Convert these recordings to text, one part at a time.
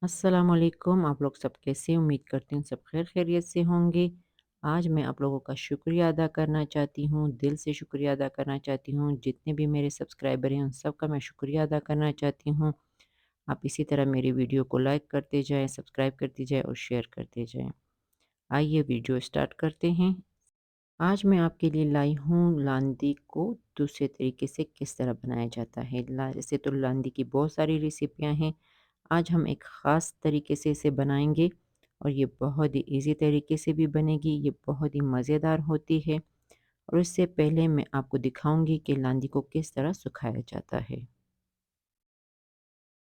अस्सलामुअलैकुम। आप लोग सब कैसे हैं? उम्मीद करती हूँ सब खैर खैरियत से होंगे। आज मैं आप लोगों का शुक्रिया अदा करना चाहती हूँ, दिल से शुक्रिया अदा करना चाहती हूँ। जितने भी मेरे सब्सक्राइबर हैं उन सब का मैं शुक्रिया अदा करना चाहती हूँ। आप इसी तरह मेरी वीडियो को लाइक करते जाएँ, सब्सक्राइब करते जाएँ और शेयर करते जाएँ। आइए वीडियो स्टार्ट करते हैं। आज मैं आपके लिए लाई हूँ लांदी को दूसरे तरीके से किस तरह बनाया जाता है। वैसे तो लांदी की बहुत सारी रेसिपियाँ हैं। आज हम एक ख़ास तरीके से इसे बनाएंगे और ये बहुत ही इजी तरीके से भी बनेगी। ये बहुत ही मज़ेदार होती है। और इससे पहले मैं आपको दिखाऊंगी कि लांदी को किस तरह सुखाया जाता है।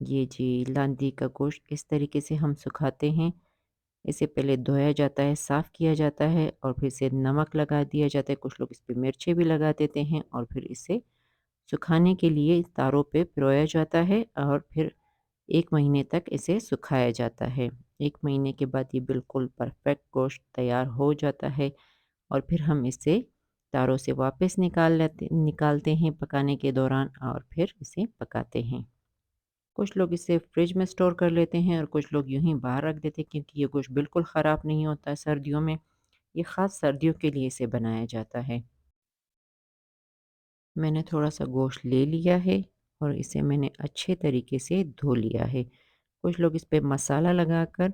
ये जी लांदी का गोश्त इस तरीके से हम सुखाते हैं। इसे पहले धोया जाता है, साफ़ किया जाता है और फिर इसे नमक लगा दिया जाता है। कुछ लोग इस पे मिर्चें भी लगा देते हैं और फिर इसे सुखाने के लिए तारों पे पिरोया जाता है और फिर 1 महीने तक इसे सुखाया जाता है। 1 महीने के बाद ये बिल्कुल परफ़ेक्ट गोश्त तैयार हो जाता है और फिर हम इसे तारों से वापस निकालते हैं पकाने के दौरान और फिर इसे पकाते हैं। कुछ लोग इसे फ्रिज में स्टोर कर लेते हैं और कुछ लोग यूँ ही बाहर रख देते हैं क्योंकि ये गोश्त बिल्कुल ख़राब नहीं होता है सर्दियों में। ये ख़ास सर्दियों के लिए इसे बनाया जाता है। मैंने थोड़ा-सा गोश्त ले लिया है और इसे मैंने अच्छे तरीके से धो लिया है। कुछ लोग इस पे मसाला लगाकर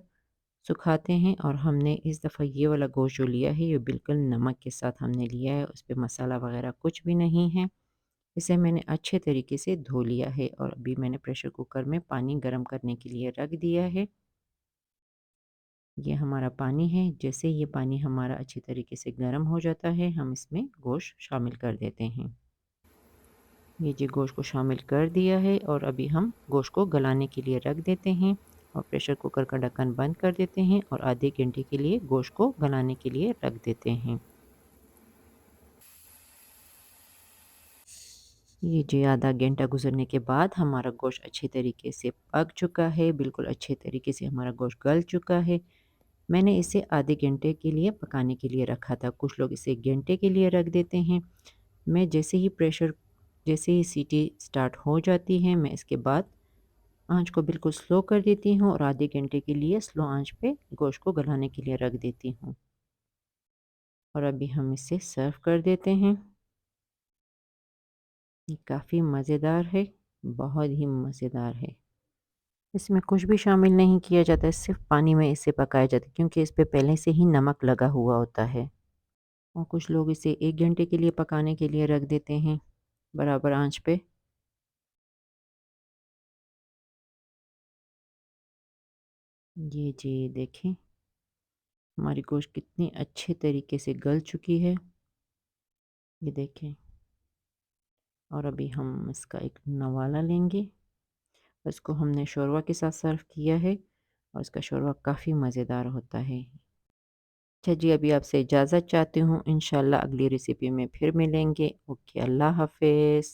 सुखाते हैं और हमने इस दफ़ा ये वाला गोश्त जो लिया है ये बिल्कुल नमक के साथ हमने लिया है। उस पे मसाला वग़ैरह कुछ भी नहीं है। इसे मैंने अच्छे तरीके से धो लिया है और अभी मैंने प्रेशर कुकर में पानी गर्म करने के लिए रख दिया है। ये हमारा पानी है। जैसे ये पानी हमारा अच्छी तरीके से गर्म हो जाता है हम इसमें गोश्त शामिल कर देते हैं। ये जी गोश्त को शामिल कर दिया है और अभी हम गोश्त को गलाने के लिए रख देते हैं और प्रेशर कुकर का ढक्कन बंद कर देते हैं और आधे घंटे के लिए गोश्त को गलाने के लिए रख देते हैं। ये जी आधा घंटा गुजरने के बाद हमारा गोश्त अच्छे तरीके से पक चुका है, बिल्कुल अच्छे तरीके से हमारा गोश्त गल चुका है। मैंने इसे आधे घंटे के लिए पकाने के लिए रखा था। कुछ लोग इसे 1 घंटे के लिए रख देते हैं। मैं जैसे ही सीटी स्टार्ट हो जाती है मैं इसके बाद आँच को बिल्कुल स्लो कर देती हूँ और आधे घंटे के लिए स्लो आँच पे गोश्त को गलाने के लिए रख देती हूँ। और अभी हम इसे सर्व कर देते हैं। ये काफ़ी मज़ेदार है, बहुत ही मज़ेदार है। इसमें कुछ भी शामिल नहीं किया जाता है, सिर्फ़ पानी में इसे पकाया जाता है क्योंकि इस पे पहले से ही नमक लगा हुआ होता है। और कुछ लोग इसे 1 घंटे के लिए पकाने के लिए रख देते हैं, बराबर आँच पे। ये जी देखें, हमारी गोश्त कितनी अच्छे तरीके से गल चुकी है, ये देखें। और अभी हम इसका एक नवाला लेंगे। इसको हमने शोरवा के साथ सर्व किया है और इसका शोरवा काफ़ी मज़ेदार होता है। अच्छा जी, अभी आपसे इजाज़त चाहती हूँ। इंशाल्लाह अगली रेसिपी में फिर मिलेंगे। ओके, अल्लाह हाफ़िज़।